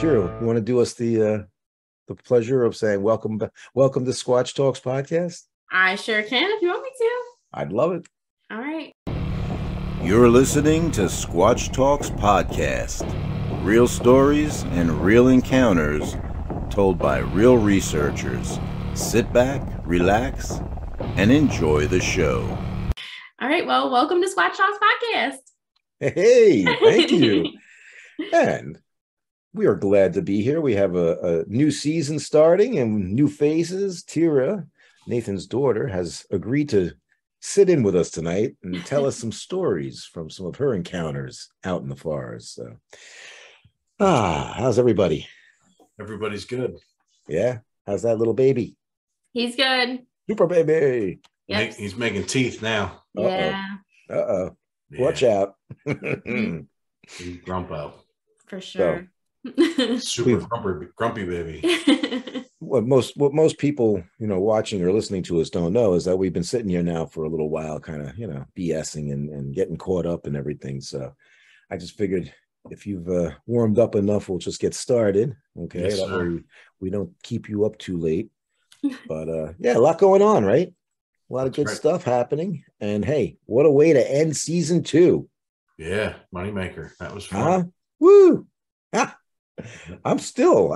Tyra, you want to do us the pleasure of saying welcome to Squatch Talks podcast? I sure can if you want me to. I'd love it. All right. You're listening to Squatch Talks podcast. Real stories and real encounters told by real researchers. Sit back, relax, and enjoy the show. All right. Well, welcome to Squatch Talks podcast. Hey, thank you. And we are glad to be here. We have a new season starting and new faces. Tyra, Nathan's daughter, has agreed to sit in with us tonight and tell us some stories from some of her encounters out in the forest. So, how's everybody? Everybody's good. Yeah. How's that little baby? He's good. Super baby. Yep. He's making teeth now. Yeah. Uh-oh. Yeah. Watch out. He's grumpo. For sure. Super grumpy baby. What most people, watching or listening to us don't know is that we've been sitting here now for a little while, kind of, BSing and getting caught up and everything. So I just figured if you've warmed up enough, we'll just get started. Okay. Yes, that sir. way we don't keep you up too late. But yeah, a lot going on, right? A lot of good stuff happening. And hey, what a way to end season 2. Yeah, moneymaker. That was fun. Huh? Woo! Ah. I know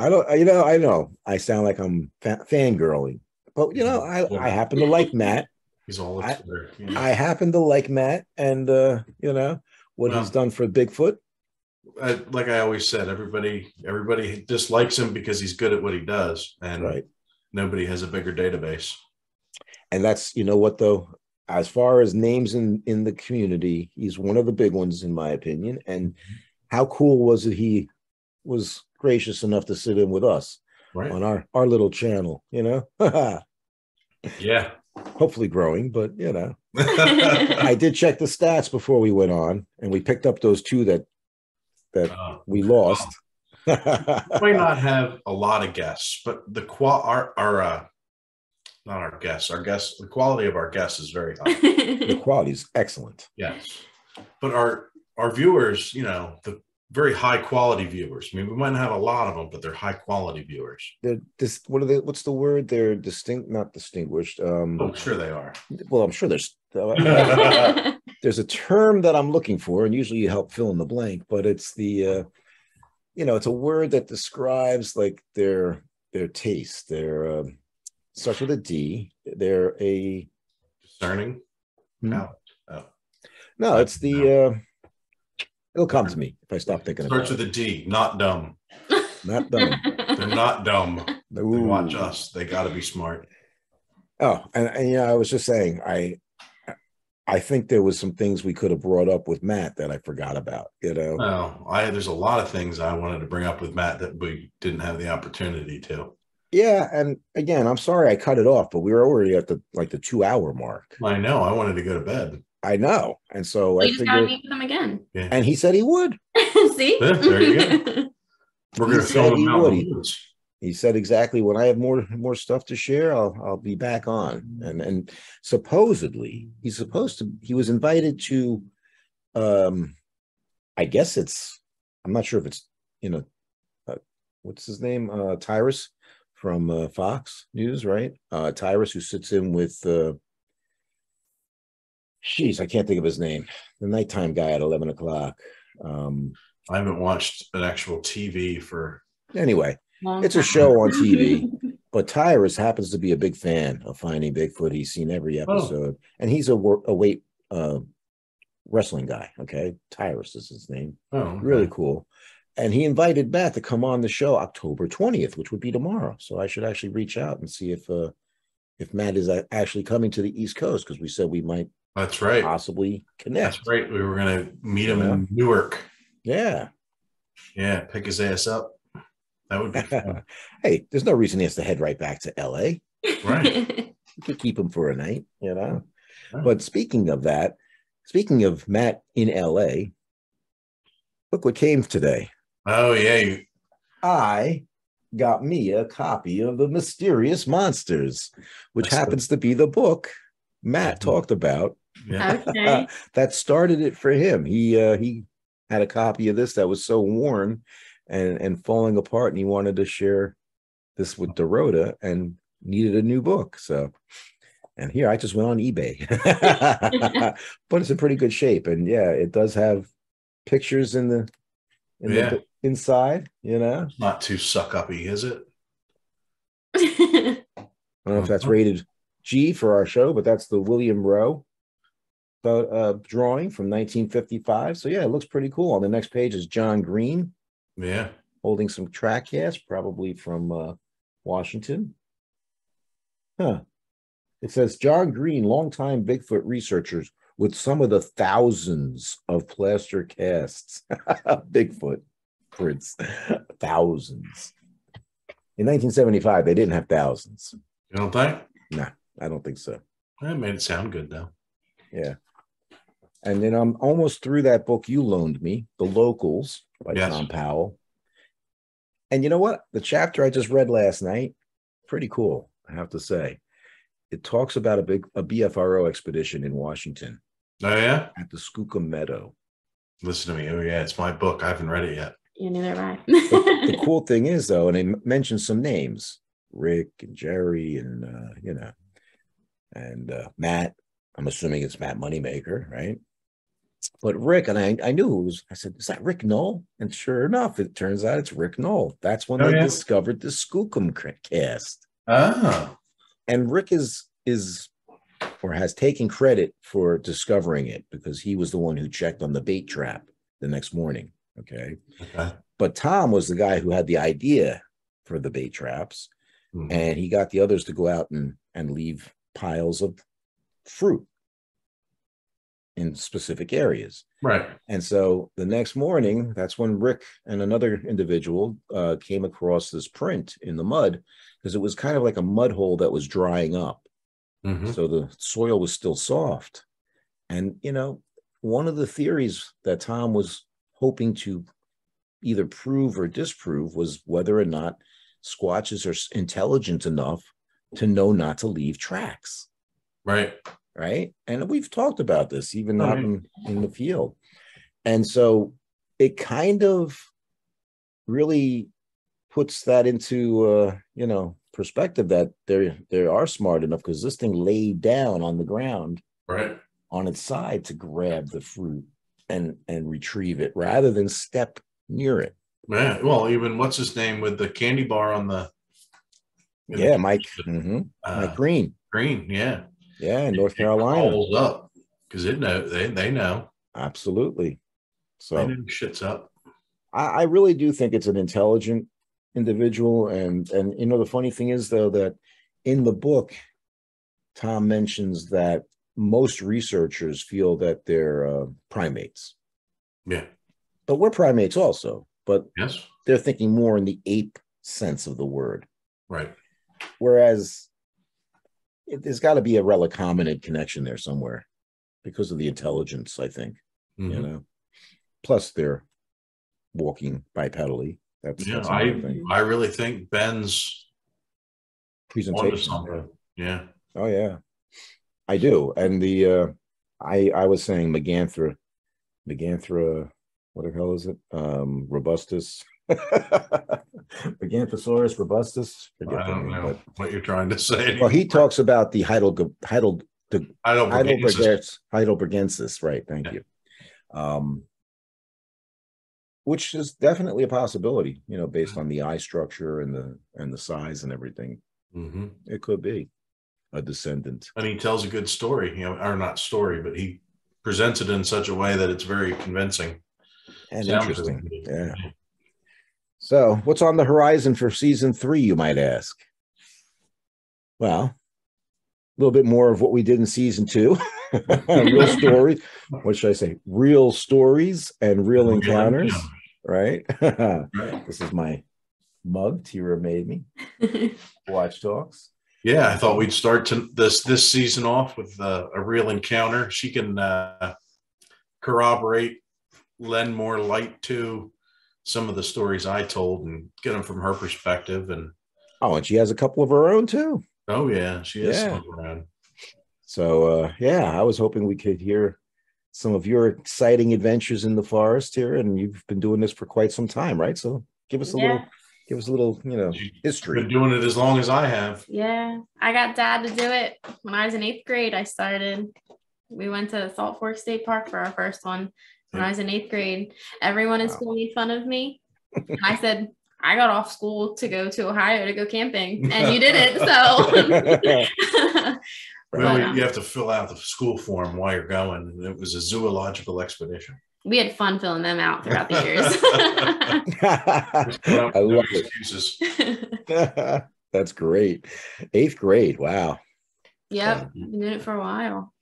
I sound like I'm fangirling, but I happen to like Matt. He's all up there. I happen to like Matt, and what he's done for Bigfoot. Like I always said, everybody dislikes him because he's good at what he does, and nobody has a bigger database. And that's what though, as far as names in the community, he's one of the big ones in my opinion. And how cool was it? He was gracious enough to sit in with us on our little channel, Yeah. Hopefully growing, but I did check the stats before we went on, and we picked up those 2 that we lost. Might not have a lot of guests, but the quality of our guests is very high. The quality is excellent. Yes. But our viewers, the very high quality viewers. I mean, we might not have a lot of them, but they're high quality viewers. They're what's the word? They're not distinguished. I'm sure they are. Well, I'm sure there's a term that I'm looking for, and usually you help fill in the blank, but it's the it's a word that describes like their taste. Their starts with a D. They're a discerning. No, it's the it'll come to me if I stop thinking about it. Starts with a D, not dumb. Not dumb. They're not dumb. They Ooh. watch us. They got to be smart. Oh, and I was just saying, I think there was some things we could have brought up with Matt that I forgot about, No, there's a lot of things I wanted to bring up with Matt that we didn't have the opportunity to. Yeah, and again, I'm sorry I cut it off, but we were already at the 2-hour mark. I know. I wanted to go to bed. I know, and so I I just gotta figured, meet with him again. Yeah. and he said he would. See? Yeah, there you go. We're going to film him out in the woods. He said exactly, when I have more stuff to share, I'll be back on. And supposedly he was invited to, I guess I'm not sure if it's what's his name, Tyrus from Fox News, right? Tyrus, who sits in with I can't think of his name, the nighttime guy at 11 o'clock. I haven't watched an actual TV for. Anyway, it's a show on TV, but Tyrus happens to be a big fan of Finding Bigfoot. He's seen every episode, and he's a weight wrestling guy. Okay, Tyrus is his name. Oh, okay. Really cool. And he invited Matt to come on the show October 20th, which would be tomorrow. So I should actually reach out and see if Matt is actually coming to the East Coast, because we said we might. That's right. Possibly connect. That's right. We were going to meet him in Newark. Yeah. Yeah. Pick his ass up. That would be fun. Hey, there's no reason he has to head right back to LA. Right. We could keep him for a night, Right. But speaking of Matt in LA, look what came today. Oh, yeah. I got me a copy of The Mysterious Monsters, which happens to be the book Matt talked about. Yeah. Okay. That started it for him. He had a copy of this that was so worn, and falling apart, and he wanted to share this with Dorota and needed a new book. So, and here I just went on eBay, but it's in pretty good shape. And yeah, it does have pictures in the inside, you know. It's not too suck uppy, is it? I don't know if that's rated G for our show, but that's the William Rowe drawing from 1955. So yeah, it looks pretty cool. On the next page is John Green. Yeah. Holding some track cast, probably from Washington. Huh. It says John Green, longtime Bigfoot researchers with some of the thousands of plaster casts. Bigfoot prints. Thousands. In 1975, they didn't have thousands. You don't think? No, I don't think so. That made it sound good, though. Yeah. And then I'm almost through that book you loaned me, The Locals by Tom Powell. And you know what? The chapter I just read last night, pretty cool, I have to say. It talks about a BFRO expedition in Washington. Oh, yeah? At the Skookum Meadow. Listen to me. Oh, yeah, it's my book. I haven't read it yet. You neither have I. The cool thing is, though, and they mentioned some names, Rick and Jerry and, and Matt. I'm assuming it's Matt Moneymaker, right? But Rick, and I knew it was, I said, is that Rick Knoll? And sure enough, it turns out it's Rick Knoll. That's when they discovered the Skookum cast. Oh. And Rick is or has taken credit for discovering it because he was the one who checked on the bait trap the next morning. Okay. But Tom was the guy who had the idea for the bait traps, and he got the others to go out and leave piles of fruit in specific areas. Right. And so the next morning, that's when Rick and another individual came across this print in the mud, because it was kind of like a mud hole that was drying up. So the soil was still soft. And, you know, one of the theories that Tom was hoping to either prove or disprove was whether or not Squatches are intelligent enough to know not to leave tracks. Right. Right. And we've talked about this even out in the field. And so it kind of really puts that into, perspective that they are smart enough, because this thing laid down on the ground on its side to grab the fruit and retrieve it rather than step near it. Man, well, even what's his name with the candy bar on the Mike. Mike Green. Yeah, in North Carolina. Holds up because they know. Absolutely. So they know shit's up. I really do think it's an intelligent individual, and the funny thing is, though, that in the book Tom mentions that most researchers feel that they're primates. Yeah, but we're primates also, but they're thinking more in the ape sense of the word, right? Whereas there's got to be a relic hominid connection there somewhere because of the intelligence, I think. Plus they're walking bipedally. That's I really think Ben's presentation. Yeah. Oh yeah, I do. And the I was saying Meganthra, what the hell is it? Robustus. Meganthosaurus robustus. I don't know what you're trying to say. Well, he talks about the Heidelbergensis, right? Thank you. Which is definitely a possibility, based on the eye structure and the size and everything. It could be a descendant. And he tells a good story, or not story, but he presents it in such a way that it's very convincing and interesting. Yeah. So, what's on the horizon for season 3, you might ask? Well, a little bit more of what we did in season 2. Real stories. What should I say? Real stories and real encounters. Right? This is my mug Tyra made me. Squatch Talks. Yeah, I thought we'd start this season off with a real encounter. She can corroborate, lend more light to some of the stories I told and get them from her perspective. And she has a couple of her own too. Oh yeah, she has some around. So I was hoping we could hear some of your exciting adventures in the forest here, and you've been doing this for quite some time, right? So Give us a little, history. Been doing it as long as I have. Yeah, I got Dad to do it when I was in 8th grade. We went to Salt Fork State Park for our first one when I was in 8th grade. Everyone in school made fun of me. And I said, I got off school to go to Ohio to go camping, and you didn't. So, Well, you have to fill out the school form while you're going. And it was a zoological expedition. We had fun filling them out throughout the years. I love it. That's great. 8th grade. Wow. Yep. Been doing it for a while.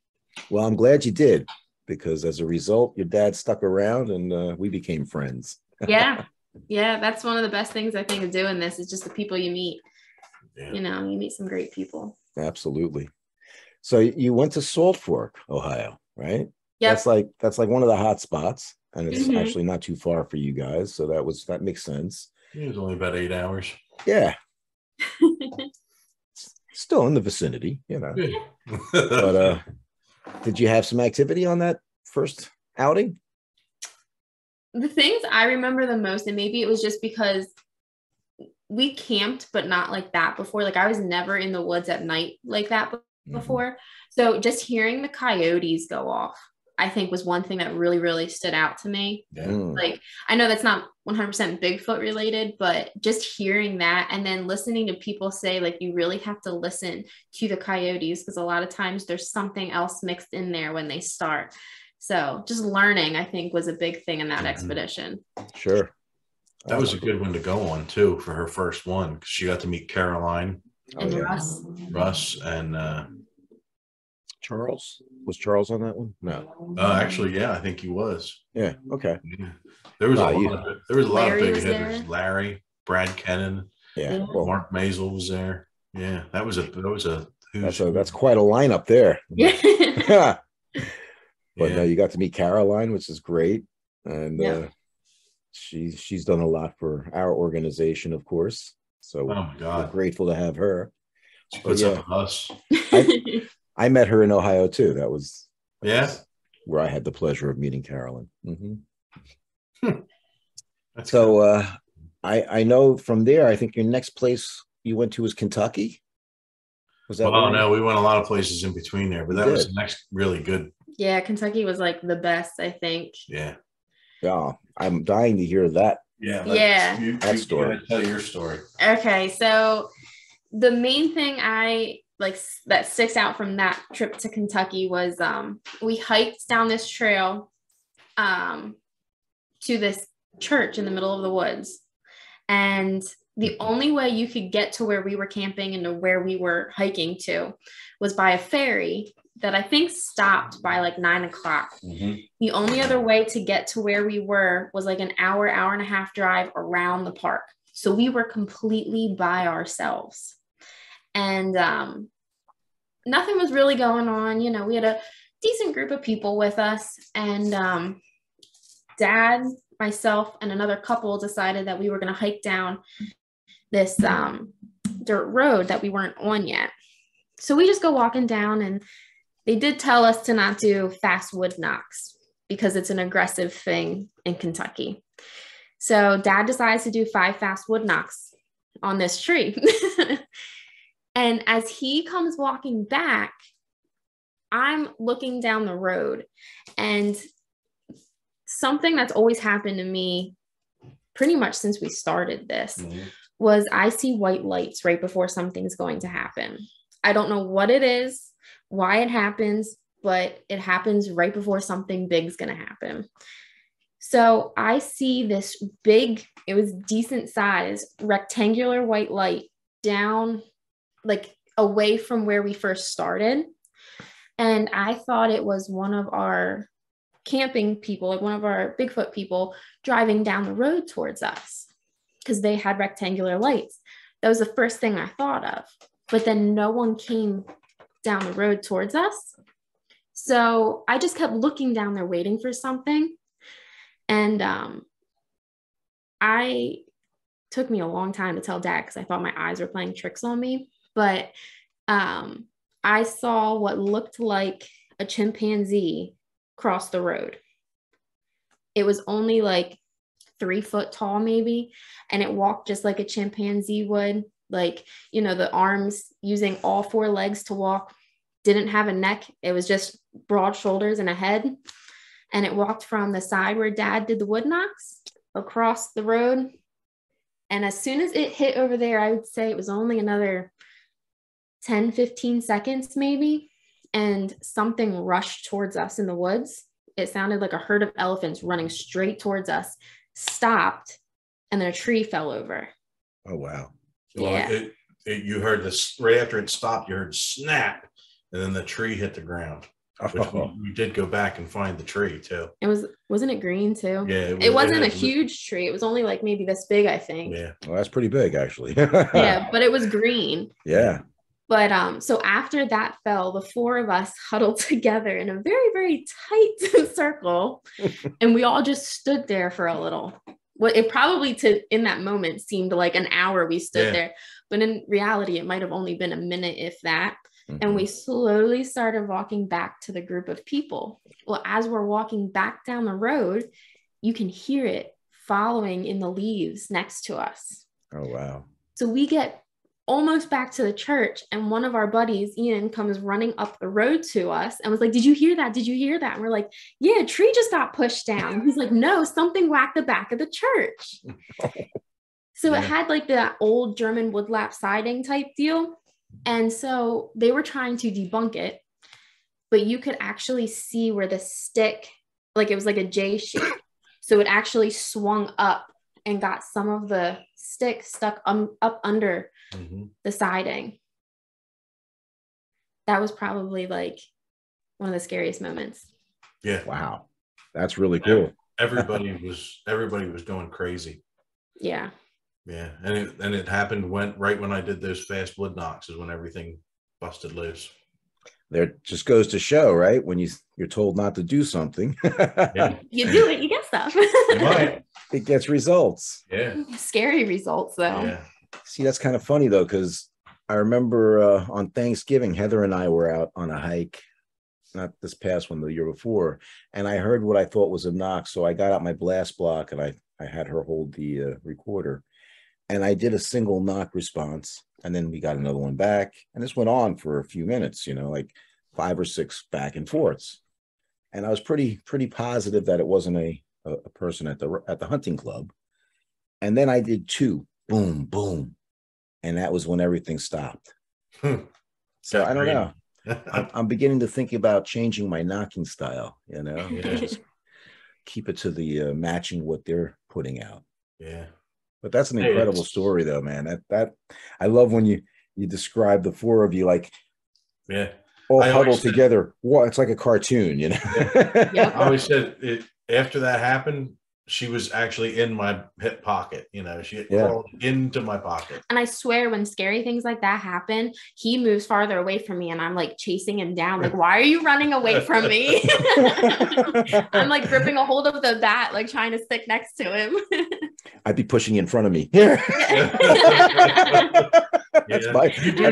Well, I'm glad you did, because as a result, your dad stuck around and we became friends. Yeah. Yeah. That's one of the best things I think of doing this is just the people you meet. Yeah. You meet some great people. Absolutely. So you went to Salt Fork, Ohio, right? Yeah. That's like one of the hot spots, and it's actually not too far for you guys. So that makes sense. It was only about 8 hours. Yeah. Still in the vicinity, Yeah. But did you have some activity on that first outing? The things I remember the most, and maybe it was just because we camped, but not like that before. Like I was never in the woods at night like that before. So just hearing the coyotes go off, I think was one thing that really, really stood out to me. Yeah. Like, I know that's not 100% Bigfoot related, but just hearing that and then listening to people say, like, you really have to listen to the coyotes because a lot of times there's something else mixed in there when they start. So just learning, I think, was a big thing in that expedition. Sure. That was a good one to go on, too, for her first one, because she got to meet Caroline. And Russ and Charles. Was Charles on that one? No. Actually, yeah, I think he was. Yeah. Okay. Yeah. There was a lot of big hitters. Larry, Brad Kennan. Yeah. Well, Mark Maisel was there. Yeah, that was a that's quite a lineup there. Yeah. But no, you got to meet Caroline, which is great, and she's done a lot for our organization, of course. So we're grateful to have her. She puts up with us. I met her in Ohio too. That was where I had the pleasure of meeting Carolyn. So I know from there, I think your next place you went to was Kentucky. Was that? Well, no, we went a lot of places in between there, but that was the next really good. Yeah, Kentucky was like the best, I think. Yeah. Yeah, I'm dying to hear that. Yeah. That story. Tell your story. Okay, so the main thing that sticks out from that trip to Kentucky was we hiked down this trail to this church in the middle of the woods, and the only way you could get to where we were camping and to where we were hiking to was by a ferry that I think stopped by like 9 o'clock. The only other way to get to where we were was like an hour and a half drive around the park. So we were completely by ourselves. And nothing was really going on. We had a decent group of people with us. And Dad, myself, and another couple decided that we were going to hike down this dirt road that we weren't on yet. So we just go walking down, and they did tell us to not do fast wood knocks because it's an aggressive thing in Kentucky. So Dad decides to do 5 fast wood knocks on this tree. And as he comes walking back, I'm looking down the road, and something that's always happened to me pretty much since we started this was I see white lights right before something's going to happen. I don't know what it is, why it happens, but it happens right before something big is going to happen. So I see this big, it was decent size, rectangular white light down, like away from where we first started. And I thought it was one of our camping people, like one of our Bigfoot people driving down the road towards us because they had rectangular lights. That was the first thing I thought of. But then no one came down the road towards us. So I just kept looking down there waiting for something. And I took me a long time to tell Dad because I thought my eyes were playing tricks on me. But I saw what looked like a chimpanzee cross the road. It was only like 3 foot tall maybe, and it walked just like a chimpanzee would, like, you know, the arms using all 4 legs to walk, didn't have a neck. It was just broad shoulders and a head. And it walked from the side where Dad did the wood knocks across the road. And as soon as it hit over there, I would say it was only another 10, 15 seconds maybe. And something rushed towards us in the woods. It sounded like a herd of elephants running straight towards us, stopped, and then a tree fell over. Oh, wow. Well, yeah. You heard this right after it stopped, you heard snap, and then the tree hit the ground. Which we did go back and find the tree too. Wasn't it green too? Yeah. It wasn't a huge tree. It was only like maybe this big, I think. Yeah. Well, that's pretty big actually. Yeah, but it was green. Yeah. But so after that fell, the 4 of us huddled together in a very, very tight circle. And we all just stood there for a little. Well, it probably in that moment seemed like an hour we stood there. But in reality, it might have only been a minute, if that. Mm-hmm. And we slowly started walking back to the group of people. Well, as we're walking back down the road, you can hear it following in the leaves next to us. Oh, wow. So we get almost back to the church, and one of our buddies, Ian, comes running up the road to us and was like, "Did you hear that? Did you hear that?" And we're like, "Yeah, a tree just got pushed down." He's like, "No, something whacked the back of the church." So it had like that old German woodlap siding type deal. And so they were trying to debunk it, but you could actually see where the stick, like it was like a J shape. So it actually swung up and got some of the stick stuck up under the siding. That was probably like one of the scariest moments. Yeah. Wow. That's really cool. Everybody was going crazy. Yeah. Yeah. And it happened right when I did those fast wood knocks is when everything busted loose. There just goes to show, right? When you're told not to do something, you do it, you get stuff. You might. It gets results. Yeah. Scary results, though. Yeah. See, that's kind of funny, though, because I remember on Thanksgiving, Heather and I were out on a hike, not this past one, the year before, and I heard what I thought was a knock. So I got out my blast block and I had her hold the recorder, and I did a single knock response. And then we got another one back. And this went on for a few minutes, like 5 or 6 back and forths. And I was pretty positive that it wasn't a person at the hunting club. And then I did 2, boom, boom. And that was when everything stopped. So I don't know. I'm beginning to think about changing my knocking style, Just keep it to the matching what they're putting out. Yeah. But that's an incredible story, though, man. That I love when you describe the 4 of you like, all huddled together. Well, it's like a cartoon, Yeah. I always said after that happened, she was actually in my hip pocket. She crawled into my pocket. And I swear, when scary things like that happen, he moves farther away from me, and I'm like chasing him down. Like, why are you running away from me? I'm like gripping a hold of the bat, like trying to stick next to him. I'd be pushing in front of me. That's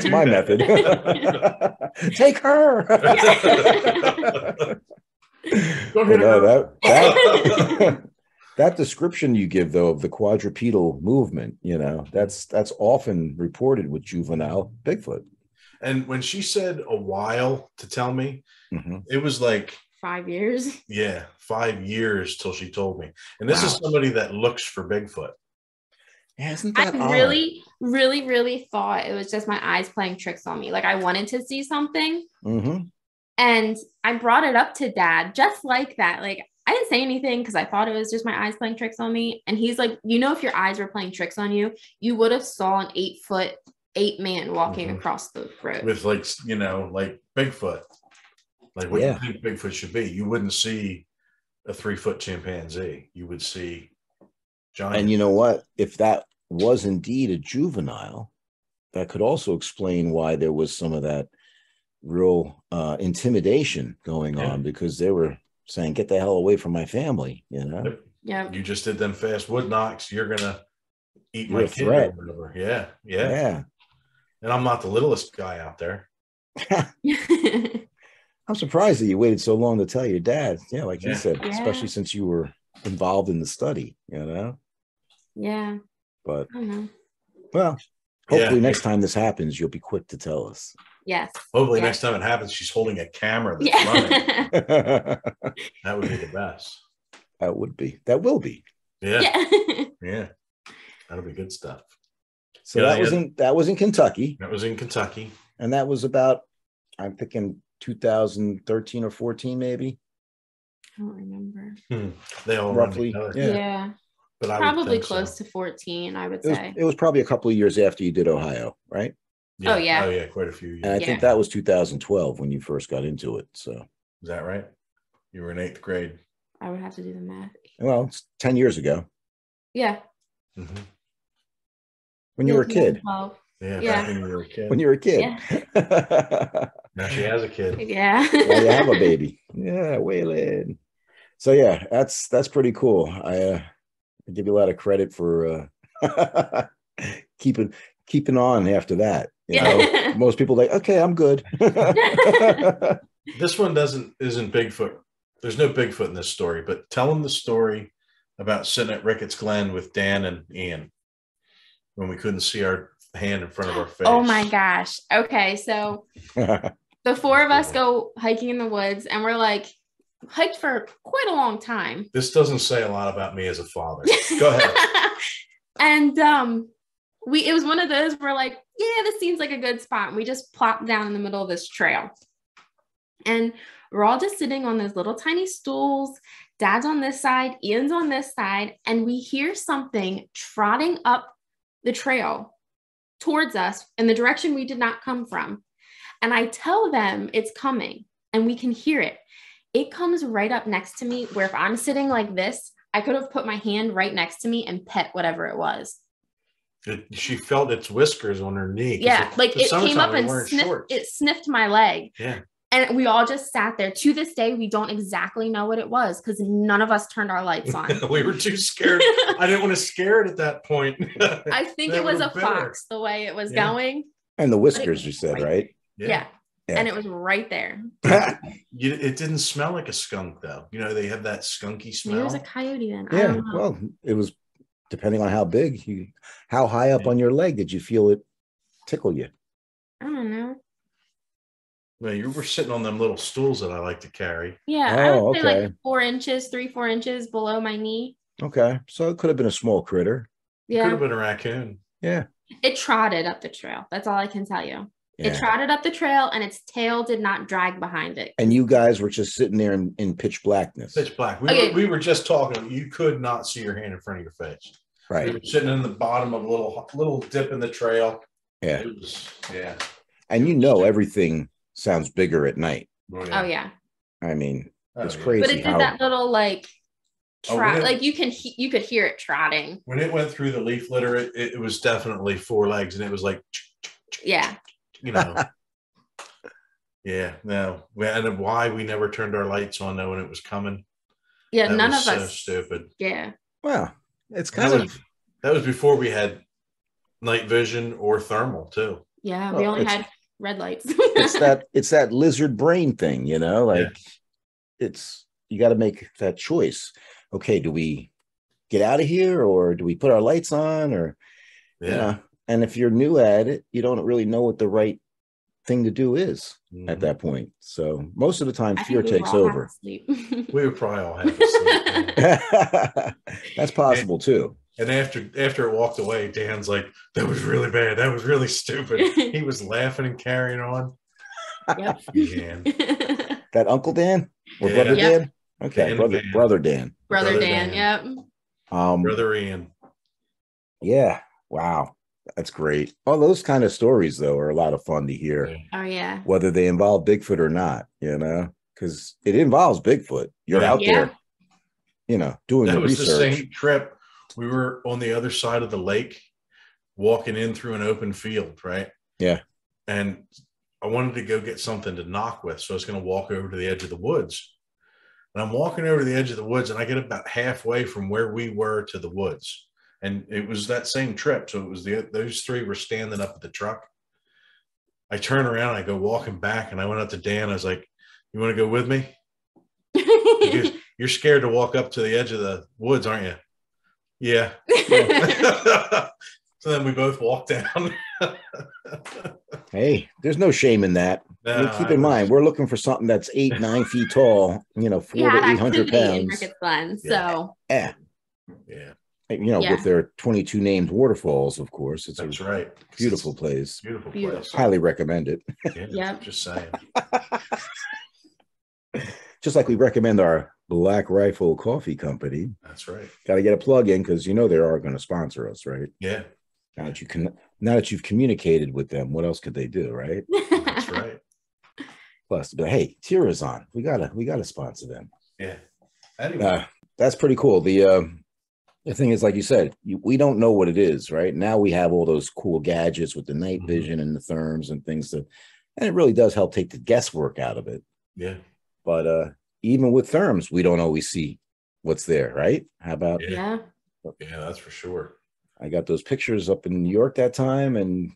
my method. Take her. That description you give, though, of the quadrupedal movement, that's often reported with juvenile Bigfoot. And when she said a while to tell me, it was like 5 years. Yeah, 5 years till she told me. And this is somebody that looks for Bigfoot. Yeah, isn't that I really, really, really thought it was just my eyes playing tricks on me. Like, I wanted to see something. And I brought it up to Dad just like that. Like, I didn't say anything because I thought it was just my eyes playing tricks on me. And he's like, if your eyes were playing tricks on you, you would have saw an 8-foot, 8-man walking across the road. With like Bigfoot. Like what you think Bigfoot should be. You wouldn't see a 3-foot chimpanzee. You would see giant. And you know what? If that was indeed a juvenile, that could also explain why there was some of that real intimidation going on, because they were saying, "Get the hell away from my family," Yeah. You just did them fast wood knocks. You're gonna eat my kid or whatever. Yeah. And I'm not the littlest guy out there. I'm surprised that you waited so long to tell your dad. Yeah, like you said, especially since you were involved in the study, Yeah. But I don't know. well, hopefully next time this happens, you'll be quick to tell us. Yes. Hopefully next time it happens, she's holding a camera that's running. That would be the best. That would be. That will be. Yeah. Yeah. That'll be good stuff. So that was in Kentucky. That was in Kentucky. And that was about, I'm thinking 2013 or 14, maybe. I don't remember. They all roughly. Yeah. But I probably close to 14, I would say. It was probably a couple of years after you did Ohio, right? Yeah. Oh, yeah. Oh, yeah. Quite a few years. And I think that was 2012 when you first got into it. So is that right? You were in 8th grade. I would have to do the math. Well, it's 10 years ago. Yeah. Mm-hmm. When you were a kid. Yeah. Back when you were a kid. When you were a kid. Yeah. Now she has a kid. Yeah. Well, you have a baby. Yeah, Waylon. So yeah, that's pretty cool. I give you a lot of credit for keeping on after that. You know? Most people are like, okay, I'm good. This one isn't Bigfoot. There's no Bigfoot in this story, but tell them the story about sitting at Ricketts Glen with Dan and Ian when we couldn't see our hand in front of our face. Oh my gosh. Okay, so the four of us go hiking in the woods, and we're like hiked for quite a long time. This doesn't say a lot about me as a father. Go ahead. And it was one of those where like, yeah, this seems like a good spot. And we just plopped down in the middle of this trail. And we're all just sitting on those little tiny stools. Dad's on this side, Ian's on this side, and we hear something trotting up the trail towards us in the direction we did not come from. And I tell them it's coming, and we can hear it. It comes right up next to me, where if I'm sitting like this, I could have put my hand right next to me and pet whatever it was. She felt its whiskers on her knee. Yeah, like it came up and sniffed my leg. Yeah. And we all just sat there. To this day, we don't exactly know what it was because none of us turned our lights on. We were too scared. I didn't want to scare it at that point. I think it was a fox, the way it was going. And the whiskers, you said, right? Yeah. And it was right there. It didn't smell like a skunk, though. You know, they have that skunky smell. Maybe it was a coyote then. Yeah, I don't know. Well, it was depending on how big. How high up on your leg did you feel it tickle you? I don't know. Well, you were sitting on them little stools that I like to carry. Yeah, I would say like 4 inches, 3-4 inches below my knee. Okay, so it could have been a small critter. Yeah, it could have been a raccoon. Yeah, it trotted up the trail. That's all I can tell you. Yeah. It trotted up the trail, and its tail did not drag behind it. And you guys were just sitting there in pitch blackness. Pitch black. We were just talking. You could not see your hand in front of your face. Right. We were sitting in the bottom of a little dip in the trail. Yeah. It was, And everything sounds bigger at night. Oh yeah. I mean, it's crazy. But it did that little like trot, like you could hear it trotting. When it went through the leaf litter, it was definitely 4 legs, and it was like, yeah. You know. Yeah. No. And why we never turned our lights on knowing it was coming. Yeah, that none was of so us. Stupid. Yeah. Well, it's that was before we had night vision or thermal too. Yeah, we only had red lights. it's that lizard brain thing, you got to make that choice. Okay, do we get out of here, or do we put our lights on, or and if you're new at it, you don't really know what the right thing to do is at that point. So most of the time, fear takes over. We would probably all have to sleep. That's possible too. And after it walked away, Dan's like, "That was really bad. That was really stupid." He was laughing and carrying on. Yep. Dan. That Uncle Dan or Brother Dan? Okay, Brother Dan. Brother Dan. Yep. Brother Ian. Yeah. Wow. That's great. All those kind of stories, though, are a lot of fun to hear. Oh, yeah. Whether they involve Bigfoot or not, because it involves Bigfoot. You're out there, doing the research. That was the same trip. We were on the other side of the lake, walking in through an open field, right? Yeah. And I wanted to go get something to knock with, so I was going to walk over to the edge of the woods. And I'm walking over to the edge of the woods, and I get about halfway from where we were to the woods. And it was that same trip. So it was those 3 were standing up at the truck. I turn around, and I go walking back, and I went up to Dan. I was like, "You want to go with me?" you're scared to walk up to the edge of the woods, aren't you? Yeah. So then we both walked down. Hey, there's no shame in that. No, Keep in mind, we're looking for something that's 8-9 feet tall, 400 to 800 pounds. Ricketts Glen, Yeah. so Yeah. Yeah. With their 22 named waterfalls, of course. That's right. Beautiful place. Beautiful place. Highly recommend it. Yep. Just saying. Just like we recommend our Black Rifle Coffee Company. That's right. Got to get a plug in because they are going to sponsor us, right? Yeah. Now that you've communicated with them, what else could they do, right? That's right. Plus, but hey, Tyra's on. We gotta sponsor them. Yeah. Anyway, that's pretty cool. The thing is, like you said, we don't know what it is, right? Now we have all those cool gadgets with the night vision and the therms and things and it really does help take the guesswork out of it. Yeah. But even with therms, we don't always see what's there, right? How about? Yeah, that's for sure. I got those pictures up in New York that time, and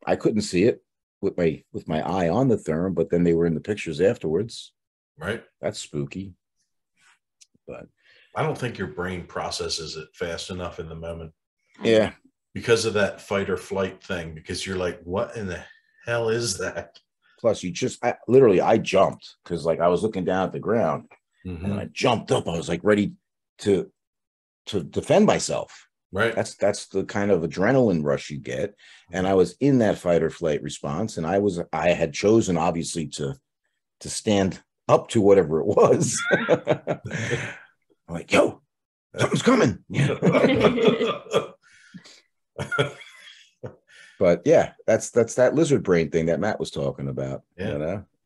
I couldn't see it with my eye on the therm, but then they were in the pictures afterwards. Right. That's spooky. But I don't think your brain processes it fast enough in the moment. Yeah. Because of that fight or flight thing, because you're like, what in the hell is that? Plus, I jumped because I was looking down at the ground and I jumped up. I was ready to defend myself. Right. That's the kind of adrenaline rush you get. And I was in that fight or flight response. And I had chosen obviously to stand up to whatever it was. I'm like, yo, something's coming. But yeah, that's that lizard brain thing that Matt was talking about.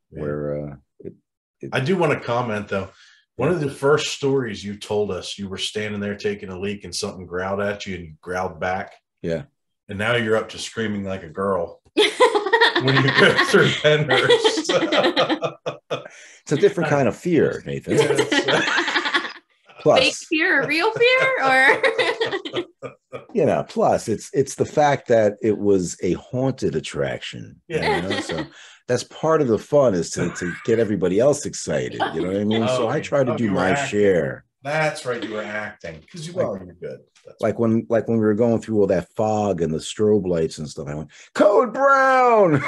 Where I do want to comment though. One of the first stories you told us, you were standing there taking a leak and something growled at you and you growled back. Yeah. And now you're up to screaming like a girl when you go through Penhurst. It's a different kind of fear, Nathan. Plus, fake fear or real fear? Or plus it's the fact that it was a haunted attraction. So that's part of the fun is to get everybody else excited. You know what I mean? So I try to do my share. That's right. You were acting because you're good. Like when we were going through all that fog and the strobe lights and stuff, I went, Code Brown.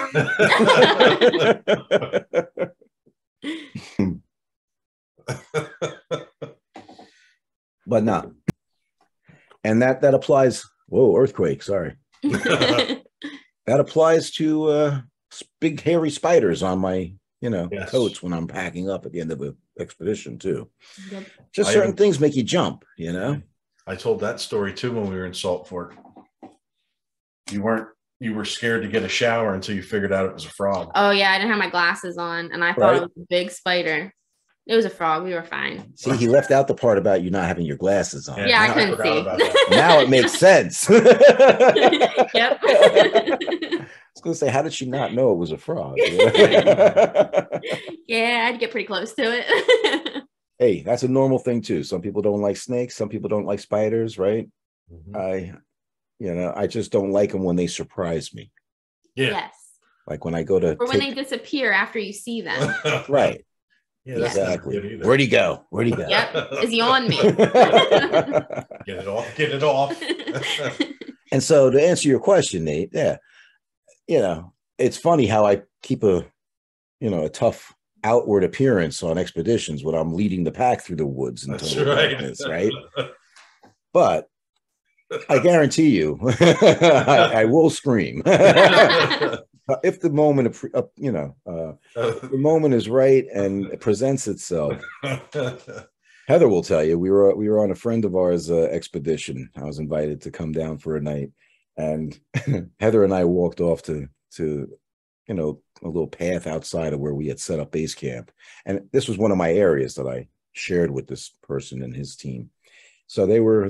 But no. And that applies. Whoa, earthquake. Sorry. That applies to big hairy spiders on my coats when I'm packing up at the end of an expedition too. Yep. Just certain things make you jump, I told that story too when we were in Salt Fork. You were scared to get a shower until you figured out it was a frog. Oh yeah, I didn't have my glasses on and I thought it was a big spider. It was a frog. We were fine. See, he left out the part about you not having your glasses on. Yeah, I couldn't see. Now it makes sense. Yep. I was going to say, how did she not know it was a frog? Yeah, I'd get pretty close to it. Hey, that's a normal thing too. Some people don't like snakes. Some people don't like spiders, right? I just don't like them when they surprise me. Yeah. Yes. Like when I go to... Or when they disappear after you see them. Right. Yeah, exactly. Where'd he go? Yep. Is he on me? Get it off. And so to answer your question, Nate, it's funny how I keep a tough outward appearance on expeditions when I'm leading the pack through the woods and darkness, right? But I guarantee you, I will scream if the moment, the moment is right and it presents itself. Heather will tell you we were on a friend of ours expedition. I was invited to come down for a night, and Heather and I walked off to a little path outside of where we had set up base camp, and this was one of my areas that I shared with this person and his team. So they were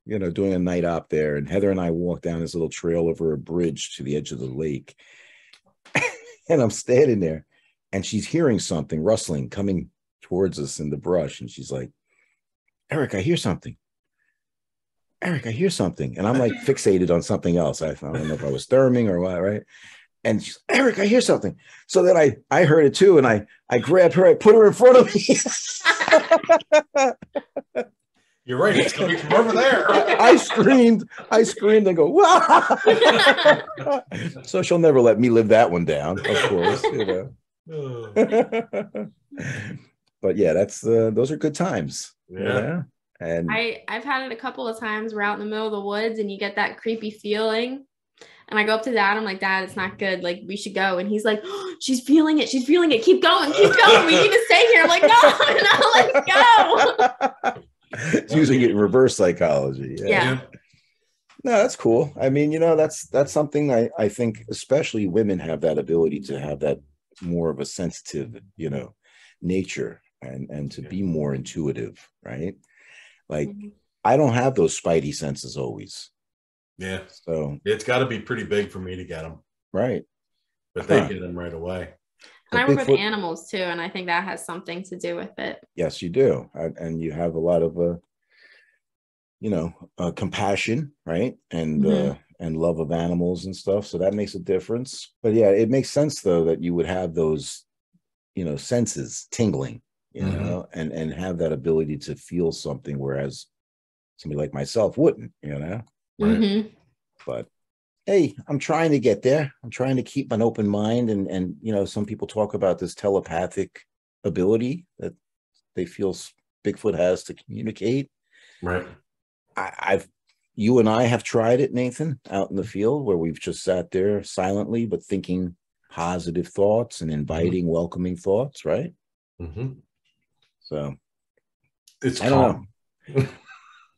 doing a night op there, and Heather and I walked down this little trail over a bridge to the edge of the lake, and I'm standing there, and she's hearing something rustling coming towards us in the brush, and she's like, Eric, I hear something. And I'm like fixated on something else. I don't know if I was therming or what, right? And she's, Eric, I hear something. So then I heard it too. And I grabbed her, I put her in front of me. You're right. It's coming from over there. I screamed and go, wow. So she'll never let me live that one down, of course, you know. But yeah, those are good times. Yeah. And I've had it a couple of times. We're out in the middle of the woods and you get that creepy feeling. And I go up to Dad. I'm like, Dad, it's not good. Like, we should go. And he's like, oh, she's feeling it. She's feeling it. Keep going. Keep going. We need to stay here. I'm like, no, let's go. It's using it in reverse psychology. Yeah. No, that's cool. I mean, you know, that's something I think especially women have that ability to have that more of a sensitive, you know, nature and to be more intuitive, right? Like, I don't have those spidey senses always. Yeah. So it's got to be pretty big for me to get them. Right. But they get them right away. And I work with animals too, and I think that has something to do with it. Yes, you do. And you have a lot of, you know, compassion, right? And love of animals and stuff. So that makes a difference. But yeah, it makes sense though that you would have those, you know, senses tingling, you know, and have that ability to feel something, whereas somebody like myself wouldn't, you know. Right. But hey, I'm trying to get there. I'm trying to keep an open mind, and you know, some people talk about this telepathic ability that they feel Bigfoot has to communicate. Right. You and I have tried it, Nathan, out in the field where we've just sat there silently, but thinking positive thoughts and inviting, welcoming thoughts, right? So it's I don't know.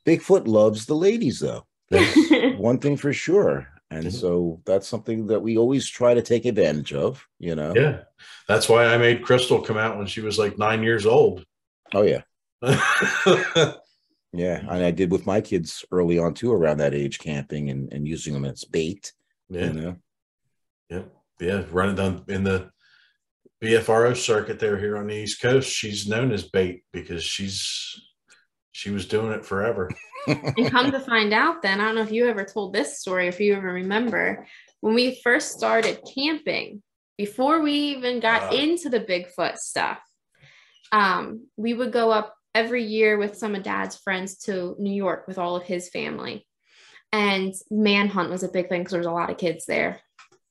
Bigfoot loves the ladies, though. That's one thing for sure. And so that's something that we always try to take advantage of, you know? Yeah. That's why I made Crystal come out when she was like 9 years old. Oh, yeah. Yeah. And I did with my kids early on, too, around that age, camping and using them as bait, you know? Yeah. Yeah. Running down in the BFRO circuit there here on the East Coast, she's known as bait because she was doing it forever. And come to find out then, I don't know if you ever told this story, if you ever remember, when we first started camping, before we even got into the Bigfoot stuff, we would go up every year with some of Dad's friends to New York with all of his family. And manhunt was a big thing because there was a lot of kids there.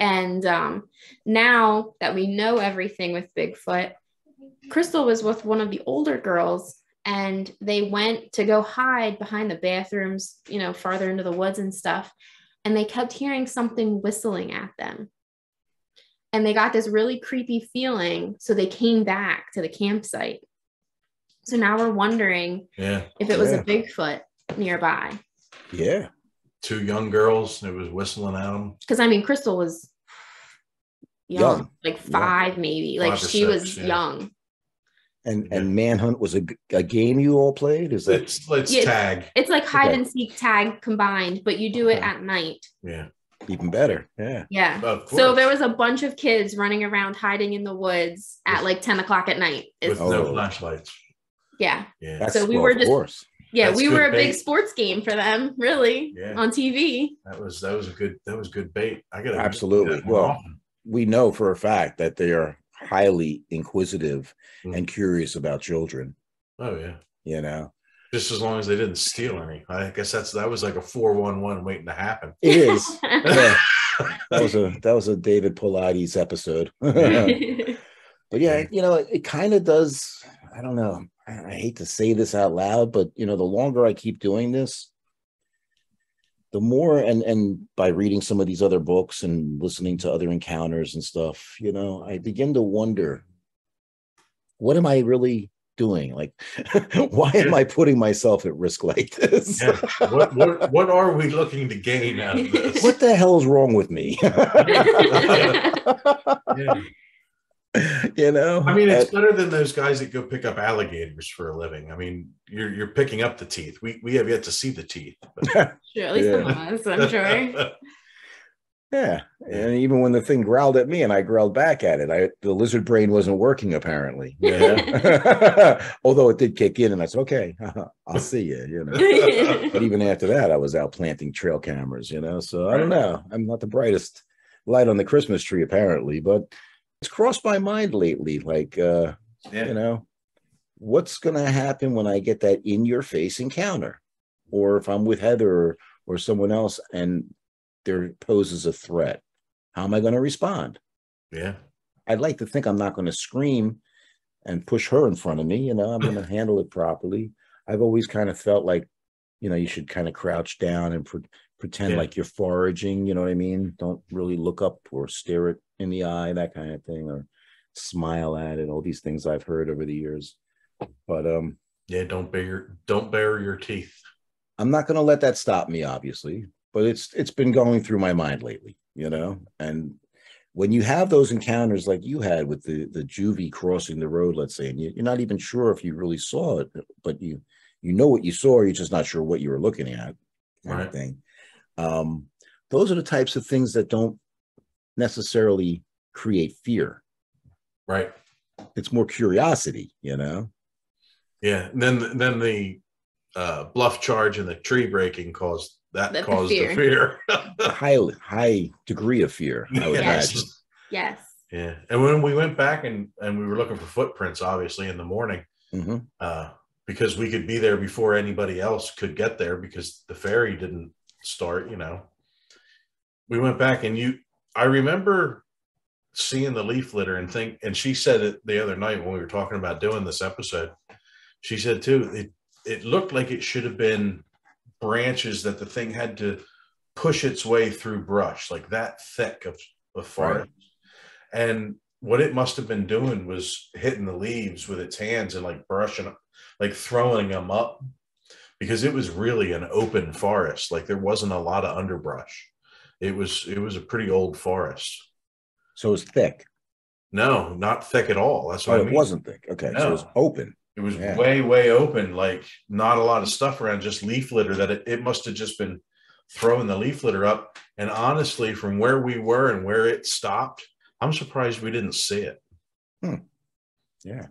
And now that we know everything with Bigfoot, Crystal was with one of the older girls, and they went to go hide behind the bathrooms, you know, farther into the woods and stuff. And they kept hearing something whistling at them. And they got this really creepy feeling. So they came back to the campsite. So now we're wondering if it was a Bigfoot nearby. Yeah. 2 young girls. It was whistling at them. Because, I mean, Crystal was young. Like 5 maybe. Like she was young. And manhunt was a game you all played? Is that it's tag? It's like hide and seek tag combined, but you do it at night. Yeah. Even better. Yeah. So there was a bunch of kids running around hiding in the woods at like 10 o'clock at night. With no flashlights. Yeah. So we were just we were a big sports game for them, really, on TV. That was good bait. I got absolutely. Well, we know for a fact that they are highly inquisitive and curious about children. Oh yeah. You know, just as long as they didn't steal any. I guess that was like a 411 waiting to happen. It is. That was a David Pilates episode. But yeah, you know, it kind of does. I don't know. I hate to say this out loud, but you know, the longer I keep doing this, the more, and by reading some of these other books and listening to other encounters and stuff, you know, I begin to wonder, what am I really doing? Like, why am I putting myself at risk like this? Yeah. What are we looking to gain out of this? What the hell is wrong with me? You know, I mean, it's better than those guys that go pick up alligators for a living. I mean, you're picking up the teeth. We have yet to see the teeth. Sure, at least some of us, I'm sure. Yeah, and even when the thing growled at me and I growled back at it, the lizard brain wasn't working apparently. Yeah. Although it did kick in, and I said, "Okay, I'll see you." You know. But even after that, I was out planting trail cameras. You know, so I don't know. I'm not the brightest light on the Christmas tree, apparently, but it's crossed my mind lately. Like, you know, what's going to happen when I get that in your face encounter? Or if I'm with Heather or someone else and there poses a threat, how am I going to respond? Yeah. I'd like to think I'm not going to scream and push her in front of me. You know, I'm going to handle it properly. I've always kind of felt like, you know, you should kind of crouch down and pretend like you're foraging. You know what I mean? Don't really look up or stare it in the eye, that kind of thing, or smile at it. All these things I've heard over the years. But yeah, don't bare your teeth. I'm not going to let that stop me, obviously. But it's been going through my mind lately, you know. And when you have those encounters like you had with the juvie crossing the road, let's say, and you're not even sure if you really saw it, but you know what you saw, you're just not sure what you were looking at, kind of thing. Those are the types of things that don't necessarily create fear. Right. It's more curiosity, you know? Yeah. And then the bluff charge and the tree breaking caused the fear. A high degree of fear, I would imagine. Yes. Yeah. And when we went back and we were looking for footprints, obviously, in the morning, because we could be there before anybody else could get there because the ferry didn't start, you know. We went back and I remember seeing the leaf litter and she said it the other night when we were talking about doing this episode. She said too, it looked like it should have been branches that the thing had to push its way through brush, like that thick of forest. Right. And what it must have been doing was hitting the leaves with its hands and like brushing, like throwing them up, because it was really an open forest. Like there wasn't a lot of underbrush. It was a pretty old forest. So it was thick? No, not thick at all. That's what I mean. It wasn't thick. Okay. No. So it was open. It was way, way open, like not a lot of stuff around, just leaf litter that it must have just been throwing the leaf litter up. And honestly, from where we were and where it stopped, I'm surprised we didn't see it. Yeah.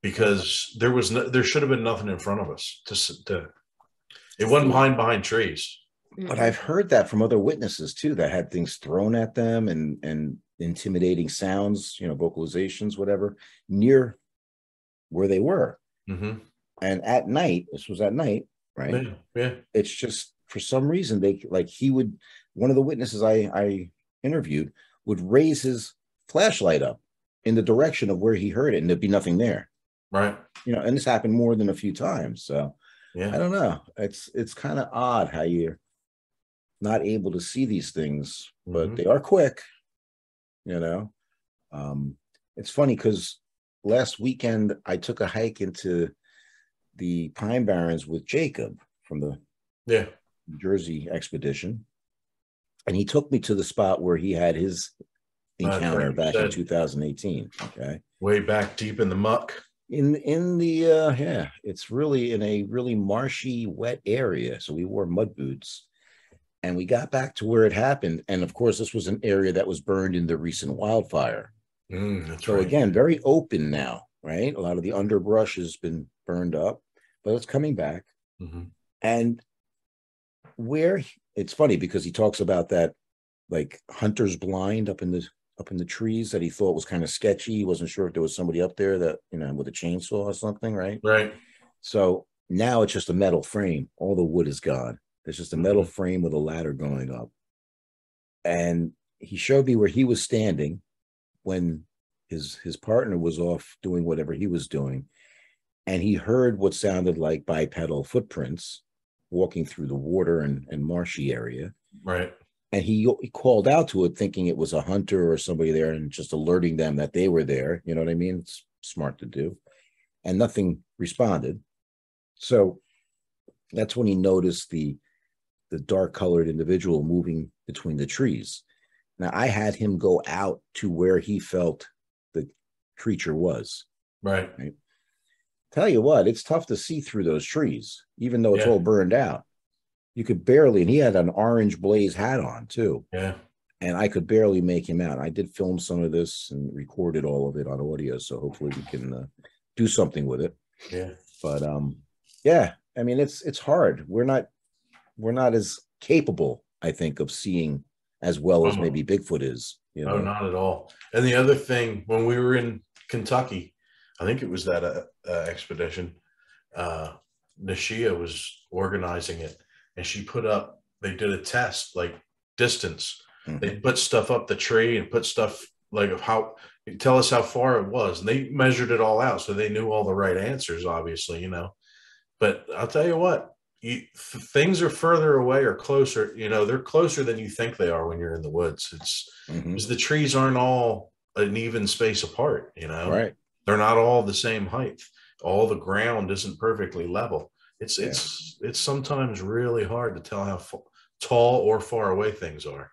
Because there should have been nothing in front of us it wasn't behind trees. But I've heard that from other witnesses too, that had things thrown at them and intimidating sounds, you know, vocalizations, whatever, near where they were. And at night, this was at night, right? Yeah. It's just for some reason one of the witnesses I interviewed would raise his flashlight up in the direction of where he heard it, and there'd be nothing there. Right. You know, and this happened more than a few times. So yeah, I don't know. It's kind of odd how you're not able to see these things, but they are quick, you know. It's funny because last weekend I took a hike into the Pine Barrens with Jacob from the New Jersey expedition, and he took me to the spot where he had his encounter back in 2018. Okay, way back deep in the muck. In the it's really in a really marshy, wet area. So we wore mud boots. And we got back to where it happened. And of course, this was an area that was burned in the recent wildfire. That's right. Again, very open now, right? A lot of the underbrush has been burned up, but it's coming back. And it's funny because he talks about that, like hunter's blind up in the trees that he thought was kind of sketchy. He wasn't sure if there was somebody up there that, you know, with a chainsaw or something, right? Right. So now it's just a metal frame. All the wood is gone. There's just a metal frame with a ladder going up. And he showed me where he was standing when his partner was off doing whatever he was doing. And he heard what sounded like bipedal footprints walking through the water and marshy area. Right. And he called out to it thinking it was a hunter or somebody there and just alerting them that they were there. You know what I mean? It's smart to do. And nothing responded. So that's when he noticed the dark colored individual moving between the trees. Now I had him go out to where he felt the creature was. Right. Tell you what, it's tough to see through those trees, even though it's all burned out. You could barely, and he had an orange blaze hat on too. Yeah. And I could barely make him out. I did film some of this and recorded all of it on audio. So hopefully we can do something with it. Yeah. But yeah, I mean, it's hard. We're not as capable, I think, of seeing as well as maybe Bigfoot is. You know? No, not at all. And the other thing, when we were in Kentucky, I think it was that expedition, Nashia was organizing it, and she put up, they did a test, like distance. Mm-hmm. They put stuff up the tree and put stuff like of how, tell us how far it was. And they measured it all out. So they knew all the right answers, obviously, you know. But I'll tell you what, things are further away or closer, you know, they're closer than you think they are when you're in the woods. It's because the trees aren't all an even space apart, you know. Right. They're not all the same height. All the ground isn't perfectly level. It's sometimes really hard to tell how tall or far away things are.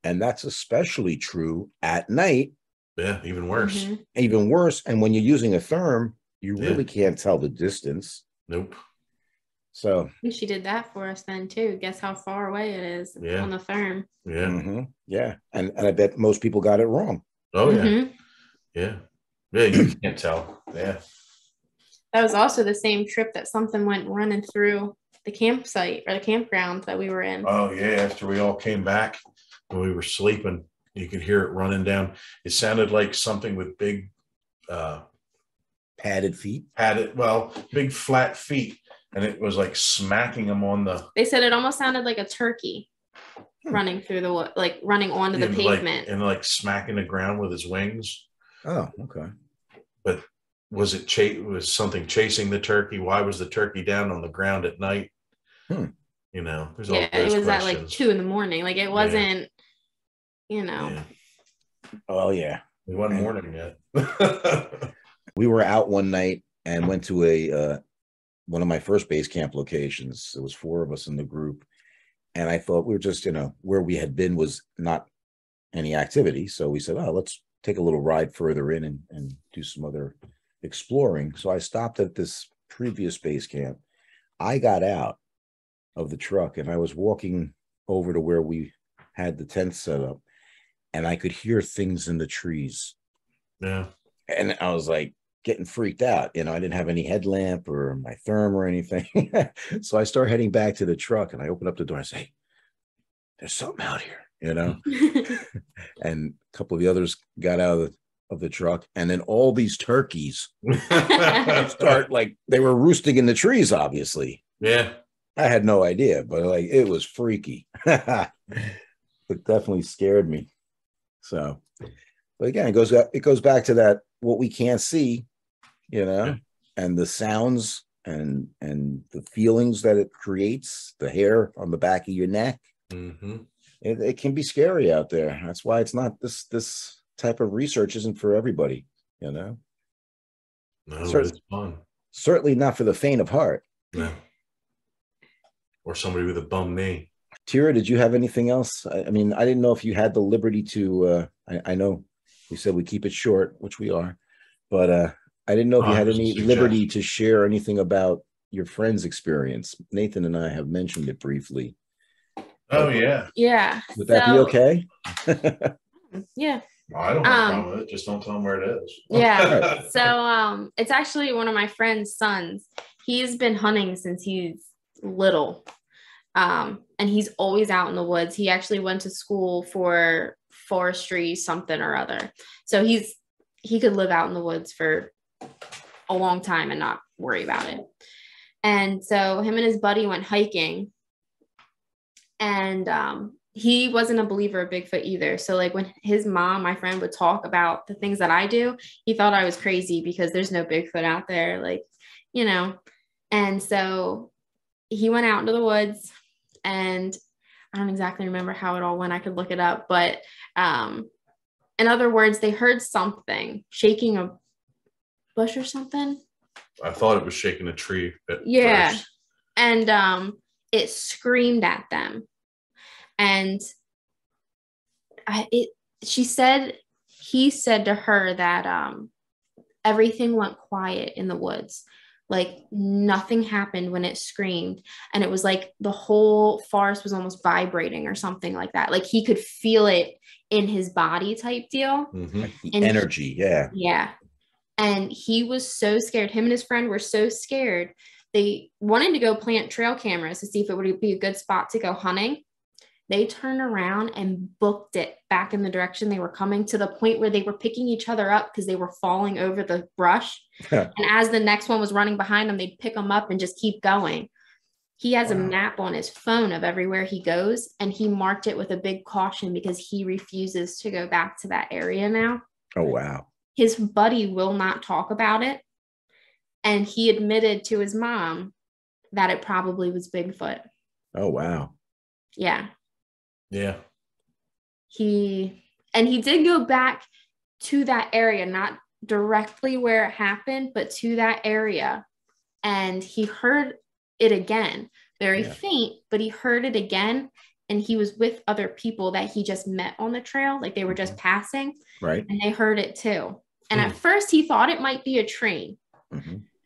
And that's especially true at night. Yeah, even worse. Even worse. And when you're using a therm, you really can't tell the distance. Nope. So she did that for us then too. Guess how far away it is on the therm. Yeah. Yeah. And I bet most people got it wrong. Oh, yeah. Yeah. Yeah, you can't tell. Yeah. That was also the same trip that something went running through the campsite or the campground that we were in. Oh, yeah. After we all came back and we were sleeping, you could hear it running down. It sounded like something with big padded feet. Big flat feet. And it was like smacking them on the... They said it almost sounded like a turkey running through the wood, like running onto the pavement. Like smacking the ground with his wings. Oh, okay. But was something chasing the turkey? Why was the turkey down on the ground at night? You know, there's all those it was questions. at like 2 a.m. Like it wasn't, you know. Yeah. Oh, yeah. We wasn't morning yet. We were out one night and went to one of my first base camp locations. There was 4 of us in the group. And I thought we were just, you know, where we had been was not any activity. So we said, oh, let's take a little ride further in and do some other exploring. So I stopped at this previous base camp. I got out of the truck and I was walking over to where we had the tent set up, and I could hear things in the trees. Yeah. And I was like getting freaked out. You know, I didn't have any headlamp or my therm or anything. So I start heading back to the truck and I open up the door and say, hey, there's something out here, you know? And a couple of the others got out of the truck, and then all these turkeys start, like, they were roosting in the trees, obviously. Yeah. I had no idea, but like it was freaky. It definitely scared me. So, but again, it goes back to that, what we can't see, you know, and the sounds and the feelings that it creates, the hair on the back of your neck. It can be scary out there. That's why it's not this type of research isn't for everybody, you know. No, it's fun. Certainly not for the faint of heart. No. Or somebody with a bum knee. Tyra, did you have anything else? I mean, I didn't know if you had the liberty to, I know we said we keep it short, which we are, but I didn't know if you had any liberty to share anything about your friend's experience. Nathan and I have mentioned it briefly. Oh, yeah. Yeah. Would that be okay? Yeah. I don't have a problem with it. Just don't tell them where it is. Yeah. So it's actually one of my friend's sons. He's been hunting since he's little. And he's always out in the woods. He actually went to school for forestry, something or other. So he could live out in the woods for a long time and not worry about it. And so him and his buddy went hiking, and he wasn't a believer of Bigfoot either. So like when his mom, my friend, would talk about the things that I do, he thought I was crazy because there's no Bigfoot out there, like, you know. And so he went out into the woods, and I don't exactly remember how it all went. I could look it up, but in other words, they heard something shaking a bush or something. I thought it was shaking a tree. First. And it screamed at them. And he said to her that everything went quiet in the woods. Like nothing happened when it screamed. And it was like the whole forest was almost vibrating or something like that. Like he could feel it in his body type deal. Like the energy. Yeah. Yeah. And he was so scared. Him and his friend were so scared. They wanted to go plant trail cameras to see if it would be a good spot to go hunting. They turned around and booked it back in the direction they were coming, to the point where they were picking each other up because they were falling over the brush. And as the next one was running behind them, they'd pick them up and just keep going. He has a map on his phone of everywhere he goes, and he marked it with a big caution because he refuses to go back to that area now. Oh, wow. His buddy will not talk about it. And he admitted to his mom that it probably was Bigfoot. Oh, wow. Yeah. Yeah. He did go back to that area, not directly where it happened, but to that area. And he heard it again, very faint, but he heard it again. And he was with other people that he just met on the trail. Like, they were just passing. Right. And they heard it too. And at first he thought it might be a train.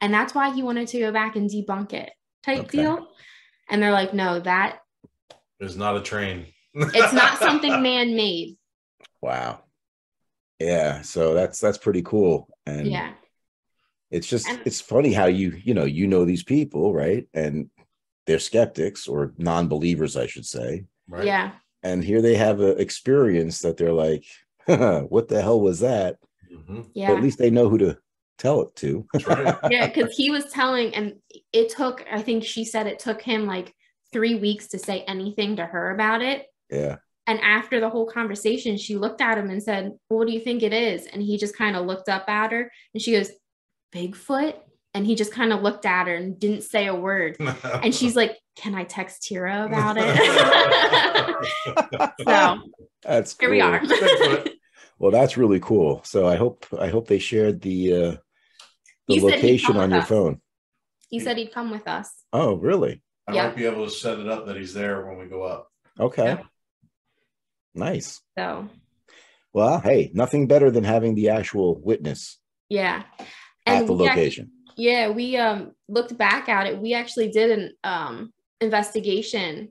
And that's why he wanted to go back and debunk it type deal. And they're like, no, that is not a train. It's not something man-made. Wow. Yeah. So that's pretty cool. And yeah, it's just, it's funny how you know these people, right? And they're skeptics or non-believers, I should say. Right. Yeah. And here they have an experience that they're like, what the hell was that? Yeah. But at least they know who to tell it to. Right. Yeah, because he was telling, and it took, I think she said it took him like 3 weeks to say anything to her about it. Yeah. And after the whole conversation, she looked at him and said, well, what do you think it is? And he just kind of looked up at her, and she goes, Bigfoot? And he just kind of looked at her and didn't say a word. And she's like, can I text Tyra about it? So that's cool. Here we are. Well, that's really cool. So I hope they shared the location on your phone. He said he'd come with us. Oh, really? I might be able to set it up that he's there when we go up. Okay. Yeah. Nice. So. Well, hey, nothing better than having the actual witness. Yeah. At the location. We looked back at it. We actually did an investigation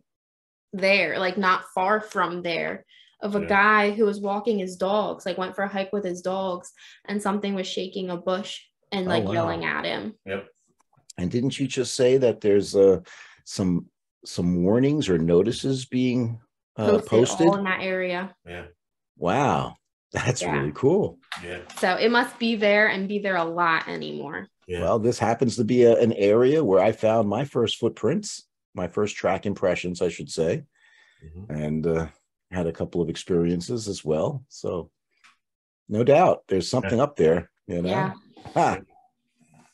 there, like not far from there, of a guy who was walking his dogs, like went for a hike with his dogs, and something was shaking a bush and like yelling at him. Yep. And didn't you just say that there's some warnings or notices being posted all in that area? Yeah. Wow. That's really cool. Yeah. So it must be there and be there a lot anymore. Yeah. Well, this happens to be an area where I found my first footprints, my first track impressions, I should say, and had a couple of experiences as well. So no doubt there's something up there, you know? Yeah. Ha,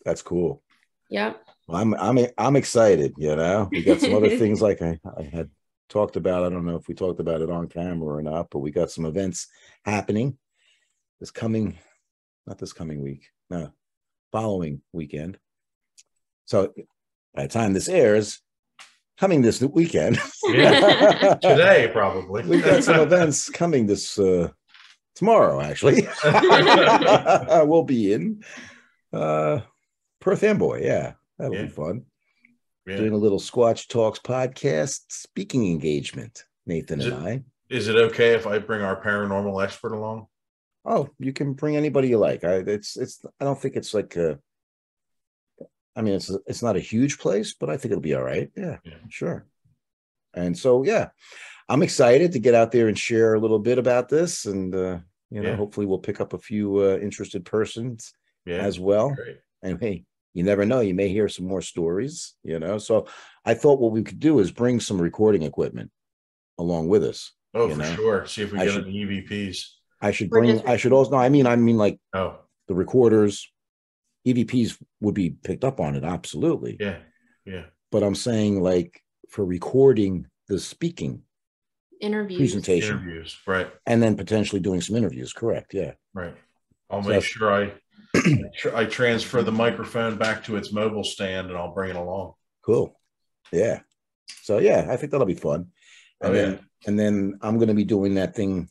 that's cool. Yep. Well, I'm excited, you know? We got some other things like I had talked about. I don't know if we talked about it on camera or not, but we got some events happening not this coming week, no, following weekend. So by the time this airs, coming this weekend, today probably, we've got some events coming this tomorrow. Actually, we'll be in Perth Amboy. Yeah, that'll be fun. Yeah. Doing a little Squatch Talks podcast speaking engagement. Nathan and I. Is it okay if I bring our paranormal expert along? Oh, you can bring anybody you like. I don't think it's like it's not a huge place, but I think it'll be all right. Yeah, sure. And so, I'm excited to get out there and share a little bit about this, and hopefully we'll pick up a few interested persons as well. Great. And hey, you never know, you may hear some more stories, So I thought what we could do is bring some recording equipment along with us. Oh, for sure. See if we get any EVPs. I should also, I mean like the recorders, EVPs would be picked up on it. Absolutely. Yeah. Yeah. But I'm saying like for recording the speaking presentation, right. And then potentially doing some interviews. Correct. Yeah. Right. I'll make sure I transfer the microphone back to its mobile stand, and I'll bring it along. Cool. Yeah. So I think that'll be fun. And then I'm going to be doing that thing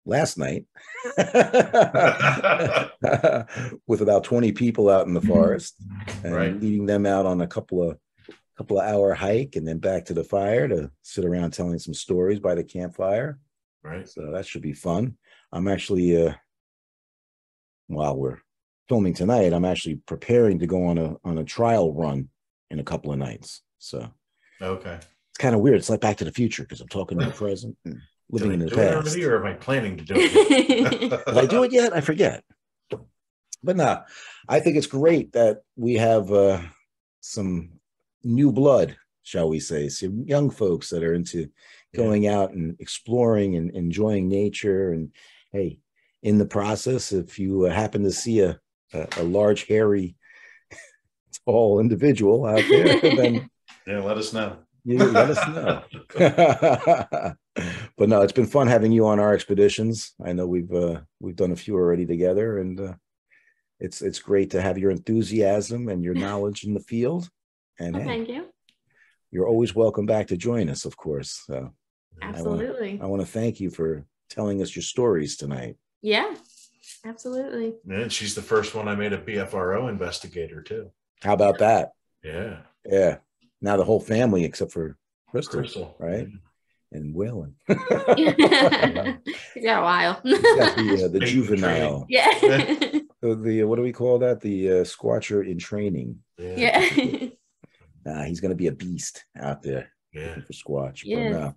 last night with about 20 people out in the forest, and leading them out on a couple of hour hike, and then back to the fire to sit around telling some stories by the campfire. Right. So that should be fun. I'm actually while we're filming tonight, I'm actually preparing to go on a trial run in a couple of nights. So It's kind of weird. It's like Back to the Future because I'm talking in the present and living in the past. Already, or am I planning to do it? Did I do it yet? I forget. But no, I think it's great that we have some new blood, shall we say, some young folks that are into going out and exploring and enjoying nature. And hey, in the process, if you happen to see a large, hairy, tall individual out there, then let us know. You let us know. But no, it's been fun having you on our expeditions. I know we've done a few already together, and it's great to have your enthusiasm and your knowledge in the field. And hey, thank you. You're always welcome back to join us, of course. So absolutely. I want to thank you for telling us your stories tonight. Yeah, absolutely. And she's the first one I made a BFRO investigator too. How about that? Yeah. Yeah. Now the whole family, except for Crystal. Right? Yeah. And Waylon. He's got a while. He's got the juvenile. Yeah. The what do we call that? The Squatcher in training. Yeah. He's going to be a beast out there for Squatch. Yeah. But,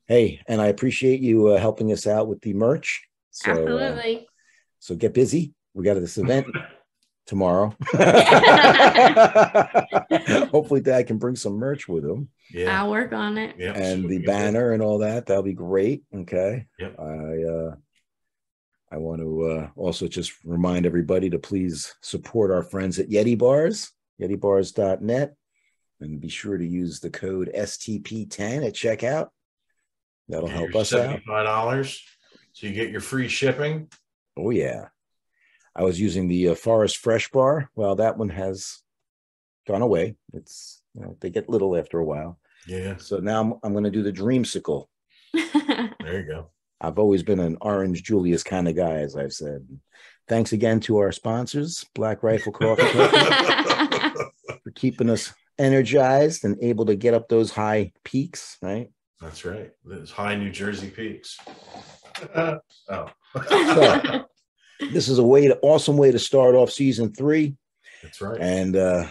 hey, and I appreciate you helping us out with the merch. So, absolutely. So get busy. We got this event tomorrow. Hopefully Dad can bring some merch with him. Yeah, I'll work on it. Yep. And the banner and all that, that'll be great. Okay. Yep. I want to also just remind everybody to please support our friends at Yeti Bars, yetibars.net, and be sure to use the code STP10 at checkout. That'll help us out. $75, so you get your free shipping. Oh yeah. I was using the Forest Fresh Bar. Well, that one has gone away. It's they get little after a while. Yeah. So now I'm going to do the Dreamsicle. There you go. I've always been an Orange Julius kind of guy, as I've said. Thanks again to our sponsors, Black Rifle Coffee Company, for keeping us energized and able to get up those high peaks, right? That's right. Those high New Jersey peaks. So, this is awesome way to start off season 3. That's right. And I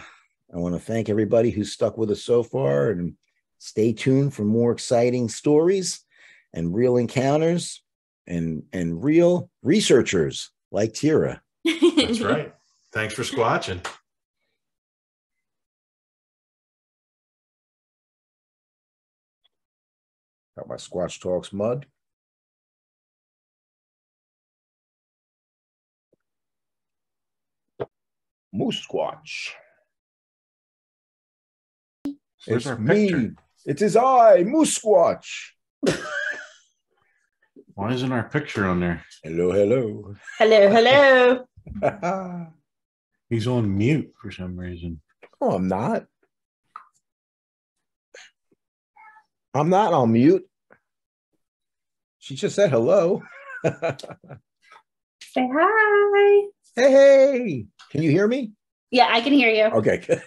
want to thank everybody who's stuck with us so far, and stay tuned for more exciting stories and real encounters and real researchers like Tyra. That's right. Thanks for squatching. Got my Squatch Talks mug. Moose Squatch. Where's It's our picture? me. It is I, Moose Squatch. Why isn't our picture on there? Hello, hello. Hello, hello. He's on mute for some reason. Oh, I'm not. I'm not on mute. She just said hello. Say hi. Hey, hey. Can you hear me? Yeah, I can hear you. Okay, good.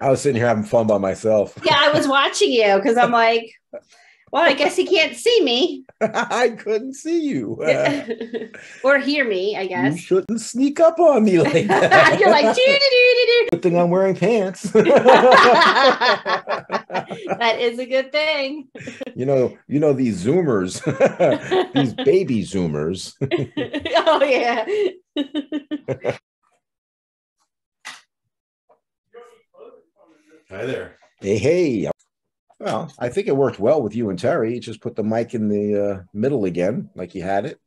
I was sitting here having fun by myself. Yeah, I was watching you because I'm like, well, I guess he can't see me. I couldn't see you. Or hear me, I You guess. shouldn't sneak up on me like that. You're like, doo-doo-doo-doo-doo. Good thing I'm wearing pants. That is a good thing. You know these Zoomers, these baby Zoomers. Oh, yeah. Hi there. Hey. Well, I think it worked well with you and Terry. You just put the mic in the middle again, like you had it.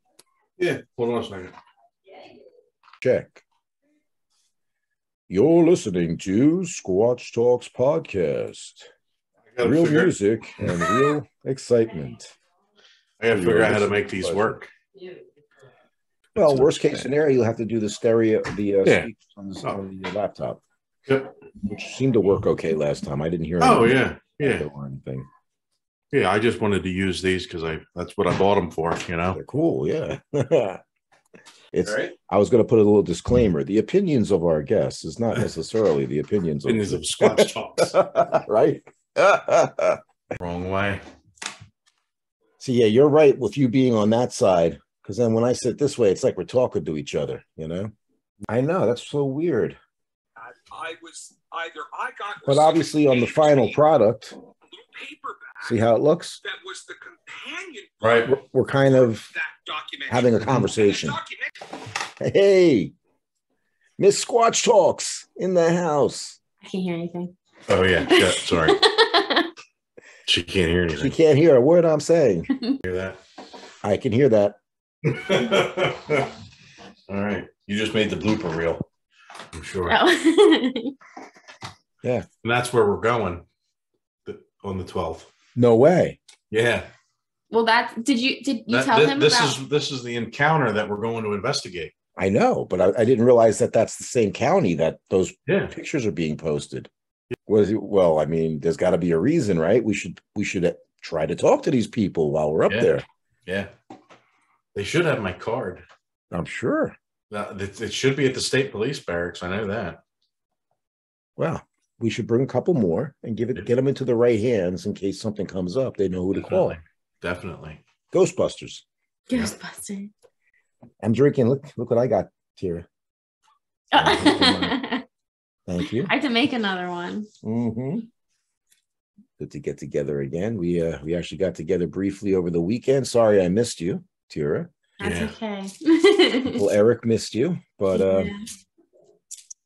Yeah, hold on a second. Check. You're listening to Squatch Talks Podcast. Real music and real excitement. I got to figure out how to make these work. Well, worst case scenario, you'll have to do the stereo, speakers on the laptop, which seemed to work okay last time. I didn't hear. Oh yeah. Yeah. Or anything. Yeah, I just wanted to use these because that's what I bought them for, you know. They're cool, yeah. It's right. I was going to put a little disclaimer. The opinions of our guests is not necessarily the opinions of Squatch Talks. Right? Wrong way. See, yeah, you're right with you being on that side, because then when I sit this way, it's like we're talking to each other, you know? I know, that's so weird. I was either I got. But obviously, on the final product, paperback see how it looks? that was the companion. Right. We're kind of That documentary. having a conversation. Hey, Miss Squatch Talks in the house. I can't hear anything. Oh yeah. Sorry. She can't hear anything. She can't hear a word I'm saying. Hear that? I can hear that. All right. You just made the blooper reel. I'm sure. Oh. Yeah. And that's where we're going on the 12th. No way. Yeah. Well, did you tell him this about? This is the encounter that we're going to investigate. I know, but I didn't realize that that's the same county that those Yeah. pictures are being posted. Well, I mean, there's got to be a reason, right? We should try to talk to these people while we're up there. Yeah. They should have my card. I'm sure. It should be at the state police barracks. I know that. Well, we should bring a couple more and get them into the right hands in case something comes up. They know who to call. Definitely. Ghostbusters. Ghostbusters. I'm drinking. Look what I got, Tyra. Thank you. I have to make another one. Mm-hmm. Good to get together again. We actually got together briefly over the weekend. Sorry I missed you, Tyra. That's Yeah. okay. Well, Eric missed you, but Yeah.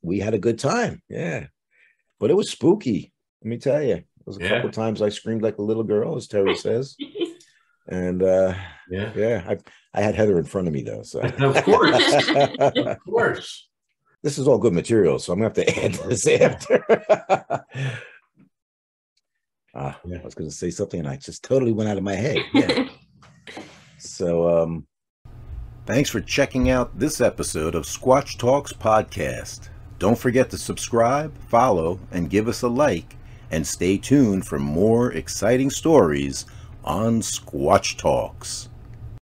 we had a good time. Yeah. But it was spooky. Let me tell you. There was a couple times I screamed like a little girl, as Terry says. And I had Heather in front of me though. So Of course. Of course. This is all good material, so I'm gonna have to add this after. I was gonna say something and I just totally went out of my head. Yeah. So Thanks for checking out this episode of Squatch Talks Podcast. Don't forget to subscribe, follow, and give us a like, and stay tuned for more exciting stories on Squatch Talks.